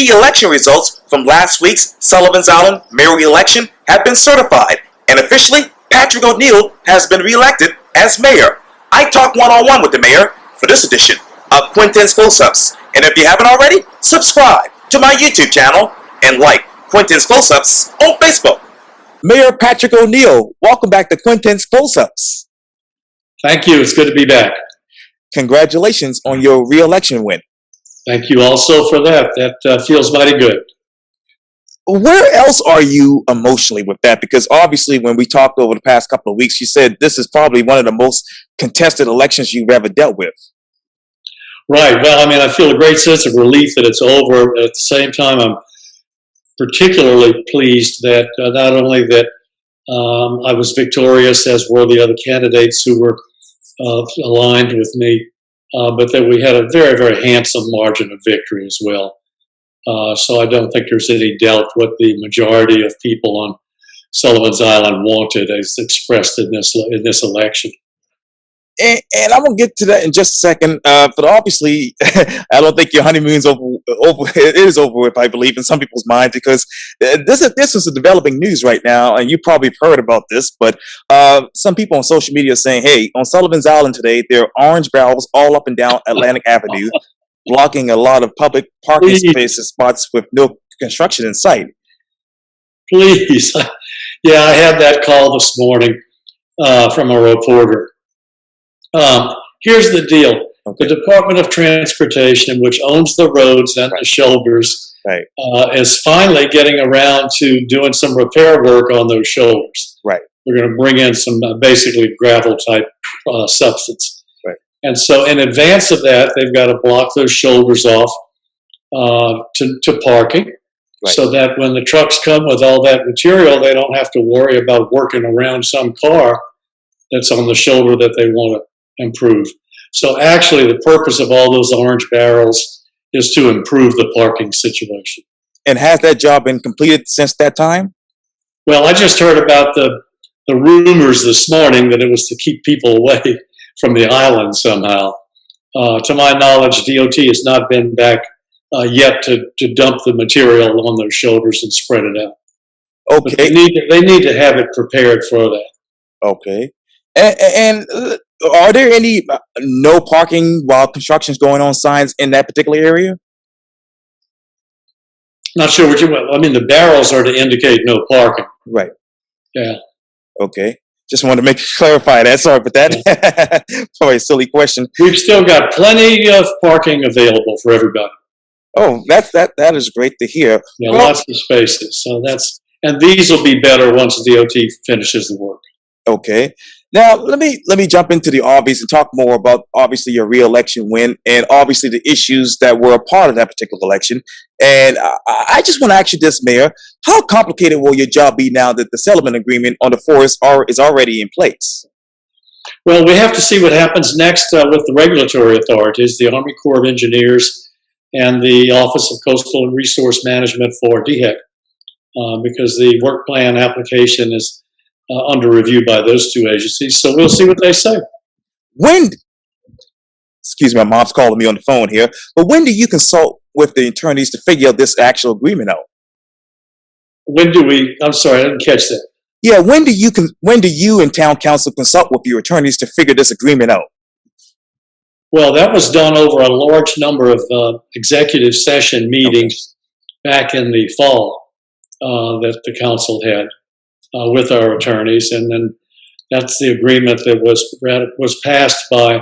The election results from last week's Sullivan's Island mayoral election have been certified, and officially, Patrick O'Neill has been re-elected as mayor. I talked one-on-one with the mayor for this edition of Quintin's Close-Ups, and if you haven't already, subscribe to my YouTube channel and like Quintin's Close-Ups on Facebook. Mayor Patrick O'Neill, welcome back to Quintin's Close-Ups. Thank you. It's good to be back. Congratulations on your re-election win. Thank you also for that. That feels mighty good. Where else are you emotionally with that? Because obviously when we talked over the past couple of weeks, you said this is probably one of the most contested elections you've ever dealt with. Right. Well, I mean, I feel a great sense of relief that it's over. At the same time, I'm particularly pleased that not only that I was victorious, as were the other candidates who were aligned with me, but that we had a very, very handsome margin of victory as well. So I don't think there's any doubt what the majority of people on Sullivan's Island wanted as expressed in this election. And I'm gonna get to that in just a second. But obviously, I don't think your honeymoon's over. It is over with, I believe, in some people's minds, because this is a developing news right now, and you probably have heard about this. But some people on social media are saying, "Hey, on Sullivan's Island today, there are orange barrels all up and down Atlantic Avenue, blocking a lot of public parking spaces, spots with no construction in sight." Please, yeah, I had that call this morning from a reporter. Here's the deal. Okay. The Department of Transportation, which owns the roads and the shoulders, is finally getting around to doing some repair work on those shoulders. Right. We're going to bring in some basically gravel-type substance. Right. And so in advance of that, they've got to block those shoulders off to parking, so that when the trucks come with all that material, they don't have to worry about working around some car that's on the shoulder that they want to improve. So actually the purpose of all those orange barrels is to improve the parking situation. And has that job been completed since that time? Well, I just heard about the rumors this morning that it was to keep people away from the island somehow. To my knowledge, DOT has not been back yet to dump the material on those shoulders and spread it out. Okay. But they need to have it prepared for that. Okay. And are there any no parking while construction's going on signs in that particular area? Not sure what you want. I mean, the barrels are to indicate no parking. Right. Yeah. Okay. Just wanted to clarify that. Sorry for that. Probably a silly question. We've still got plenty of parking available for everybody. Oh, that is great to hear. Yeah, well, lots of spaces. So and these will be better once DOT finishes the work. Okay. Now, let me jump into the obvious and talk more about, obviously, your re-election win and obviously the issues that were a part of that particular election. And I just want to ask you this, Mayor, how complicated will your job be now that the settlement agreement on the forest is already in place? Well, we have to see what happens next with the regulatory authorities, the Army Corps of Engineers and the Office of Coastal and Resource Management for DHEC, because the work plan application is under review by those two agencies. So we'll see what they say. Excuse me, my mom's calling me on the phone here, but when do you consult with the attorneys to figure out this actual agreement out? I'm sorry, I didn't catch that. Yeah, when do you and town council consult with your attorneys to figure this agreement out? Well, that was done over a large number of executive session meetings back in the fall that the council had. With our attorneys, and then that's the agreement that was passed by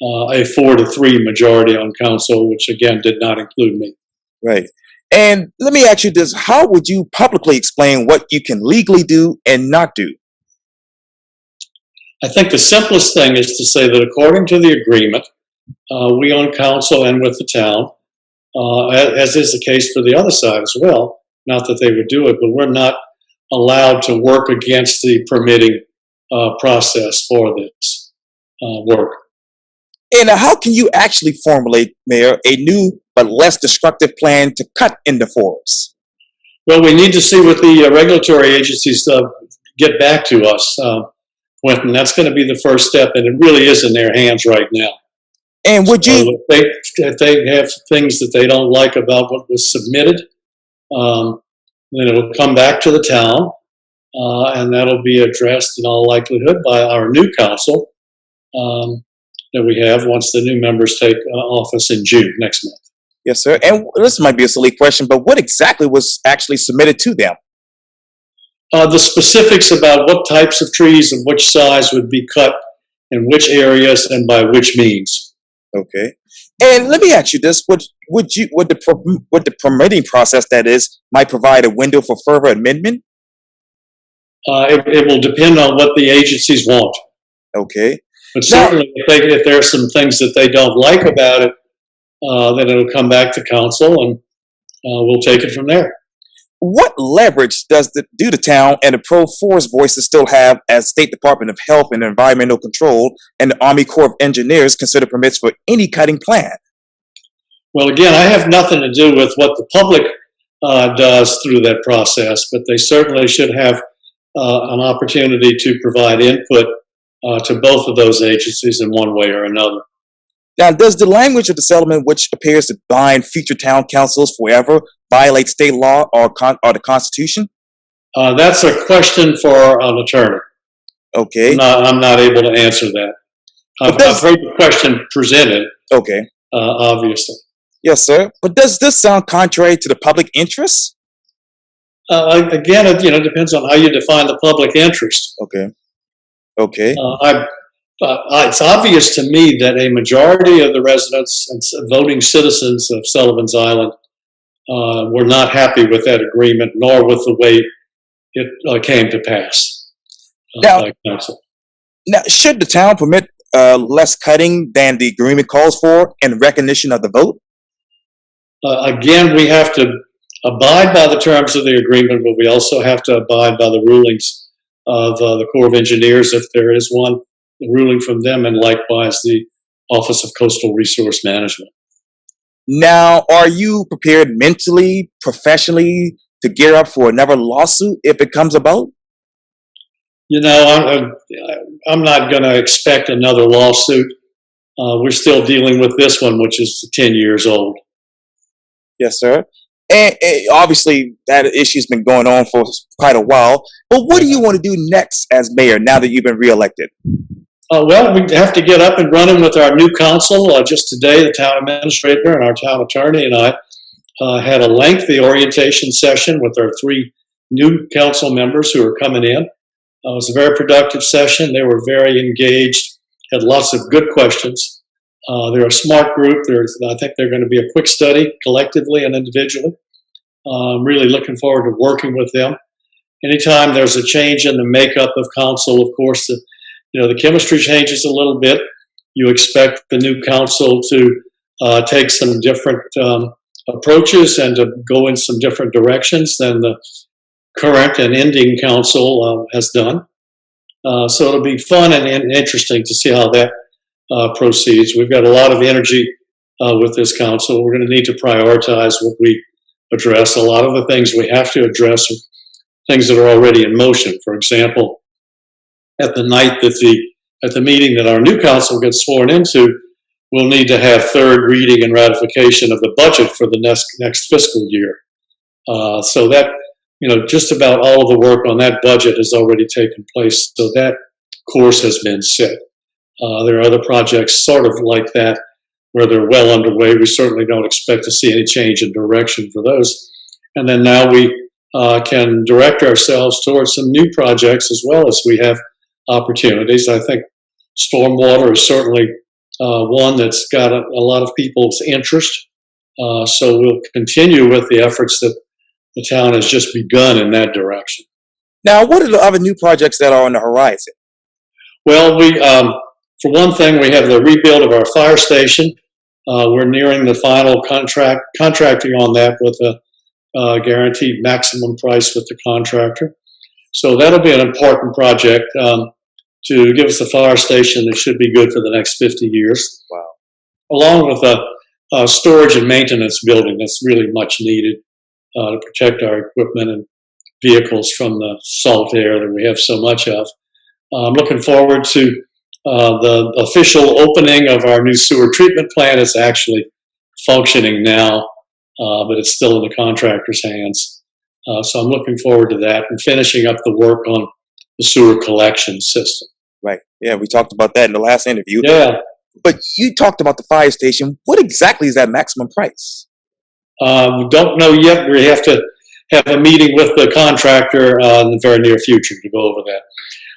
a 4-3 majority on council, which again did not include me. Right. And let me ask you this: how would you publicly explain what you can legally do and not do? I think the simplest thing is to say that according to the agreement, we on council and with the town, as is the case for the other side as well. Not that they would do it, but we're not allowed to work against the permitting process for this work. And how can you actually formulate, Mayor, a new but less destructive plan to cut in the forest? Well, we need to see what the regulatory agencies get back to us, Quintin. That's going to be the first step, and it really is in their hands right now. And So would you? if they have things that they don't like about what was submitted, um, then it will come back to the town, and that'll be addressed in all likelihood by our new council um, that we have once the new members take office in June next month. Yes, sir. And this might be a silly question, but what exactly was actually submitted to them? The specifics about what types of trees of which size would be cut in which areas and by which means. Okay. And let me ask you this: would the permitting process, that is, might provide a window for further amendment? It will depend on what the agencies want. Okay. But Now, certainly, if there are some things that they don't like about it, then it'll come back to council and we'll take it from there. what leverage do the town and the pro forest voices still have as State Department of Health and Environmental Control and the Army Corps of Engineers consider permits for any cutting plan? Well, again, I have nothing to do with what the public does through that process, but they certainly should have an opportunity to provide input to both of those agencies in one way or another. Now, does the language of the settlement, which appears to bind future town councils forever, violate state law or the Constitution? That's a question for an attorney. Okay. I'm not able to answer that. I've heard the question presented, Okay. obviously. Yes, sir. But does this sound contrary to the public interest? Again, it depends on how you define the public interest. Okay. Okay. It's obvious to me that a majority of the residents and voting citizens of Sullivan's Island were not happy with that agreement, nor with the way it came to pass by council. Now, should the town permit less cutting than the agreement calls for in recognition of the vote? Again, we have to abide by the terms of the agreement, but we also have to abide by the rulings of the Corps of Engineers, if there is one, the ruling from them, and likewise the Office of Coastal Resource Management. Now, are you prepared mentally, professionally to gear up for another lawsuit if it comes about? I'm not going to expect another lawsuit. We're still dealing with this one, which is 10 years old. Yes, sir. And obviously, that issue's been going on for quite a while. But what do you want to do next as mayor now that you've been reelected? Well, we have to get up and running with our new council. Just today, the town administrator and our town attorney and I had a lengthy orientation session with our 3 new council members who are coming in. It was a very productive session. They were very engaged, had lots of good questions. They're a smart group. I think they're going to be a quick study collectively and individually. I'm really looking forward to working with them. Anytime there's a change in the makeup of council, of course, the chemistry changes a little bit. You expect the new council to take some different approaches and to go in some different directions than the current and ending council has done. So it'll be fun and interesting to see how that proceeds. We've got a lot of energy with this council. We're going to need to prioritize what we address. A lot of the things we have to address are things that are already in motion. For example, at the meeting that our new council gets sworn into, we'll need to have third reading and ratification of the budget for the next fiscal year. So that, just about all of the work on that budget has already taken place. So that course has been set. There are other projects sort of like that where they're well underway. We certainly don't expect to see any change in direction for those. And then now we can direct ourselves towards some new projects as well as we have opportunities. I think stormwater is certainly one that's got a lot of people's interest. So we'll continue with the efforts that the town has just begun in that direction. Now, what are the other new projects that are on the horizon? Well, for one thing, we have the rebuild of our fire station. We're nearing the final contracting on that with a guaranteed maximum price with the contractor. So that'll be an important project to give us a fire station that should be good for the next 50 years. Wow. Along with a storage and maintenance building that's really much needed to protect our equipment and vehicles from the salt air that we have so much of. I'm looking forward to The official opening of our new sewer treatment plant is actually functioning now, but it's still in the contractor's hands. So I'm looking forward to that and finishing up the work on the sewer collection system. Right. Yeah, we talked about that in the last interview. Yeah. But you talked about the fire station. What exactly is that maximum price? We don't know yet. We have to have a meeting with the contractor in the very near future to go over that.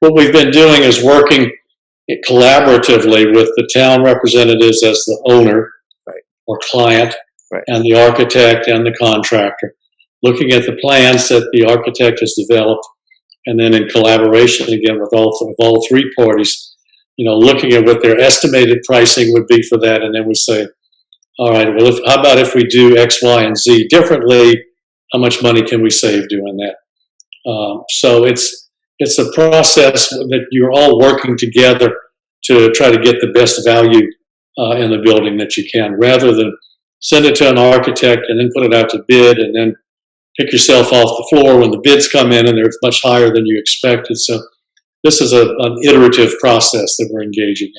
What we've been doing is working collaboratively with the town representatives as the owner, right, or client, right, and the architect and the contractor, looking at the plans that the architect has developed, and then in collaboration again with all three parties, looking at what their estimated pricing would be for that, and then we say, all right, well, how about if we do X, Y, and Z differently? How much money can we save doing that? So it's a process that you're all working together to try to get the best value in the building that you can, rather than send it to an architect and then put it out to bid and then pick yourself off the floor when the bids come in and they're much higher than you expected. So this is an iterative process that we're engaging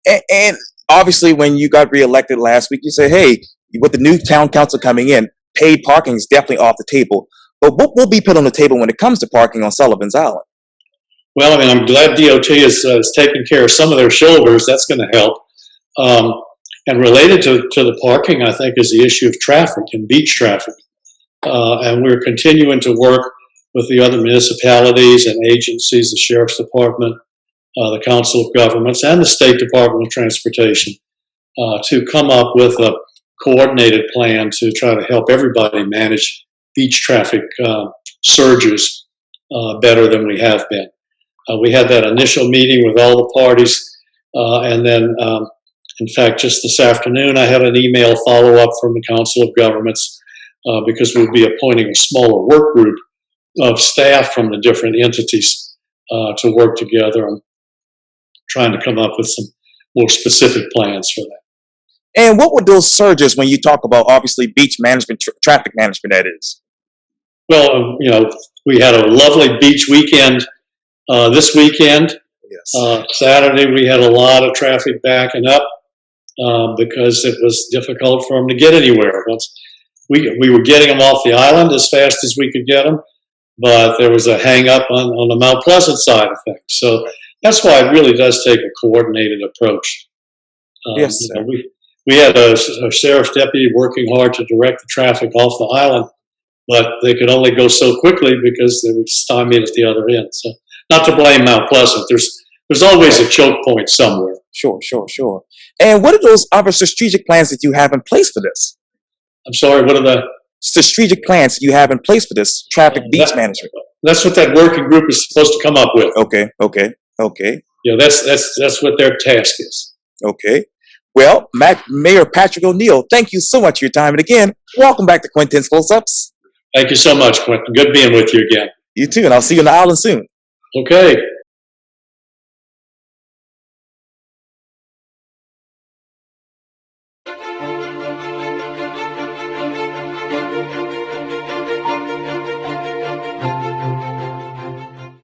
in. And obviously, when you got reelected last week, you said, hey, with the new town council coming in, paid parking is definitely off the table. But what will be put on the table when it comes to parking on Sullivan's Island? Well, I mean, I'm glad DOT is taking care of some of their shoulders. That's going to help. And related to the parking, I think, is the issue of traffic and beach traffic. And we're continuing to work with the other municipalities and agencies, the Sheriff's Department, the Council of Governments, and the State Department of Transportation to come up with a coordinated plan to try to help everybody manage beach traffic surges better than we have been. We had that initial meeting with all the parties, and then, in fact, just this afternoon, I had an email follow-up from the Council of Governments because we'll be appointing a smaller work group of staff from the different entities to work together and trying to come up with some more specific plans for that. And what were those surges when you talk about, obviously, beach management, traffic management, that is? Well, we had a lovely beach weekend this weekend. Yes. Saturday, we had a lot of traffic backing up because it was difficult for them to get anywhere. Once we were getting them off the island as fast as we could get them, but there was a hang up on the Mount Pleasant side of things. So that's why it really does take a coordinated approach. Yes, sir. We had a sheriff's deputy working hard to direct the traffic off the island, but they could only go so quickly because they were stymied at the other end. So not to blame Mount Pleasant. There's always a choke point somewhere. Sure. And what are those other strategic plans that you have in place for this? I'm sorry, what are the strategic plans you have in place for this traffic beach management? That's what that working group is supposed to come up with. Okay. That's what their task is. Okay. Well, Mayor Patrick O'Neill, thank you so much for your time. And again, welcome back to Quintin's Close-Ups. Thank you so much, Quintin. Good being with you again. You too, and I'll see you on the island soon. Okay.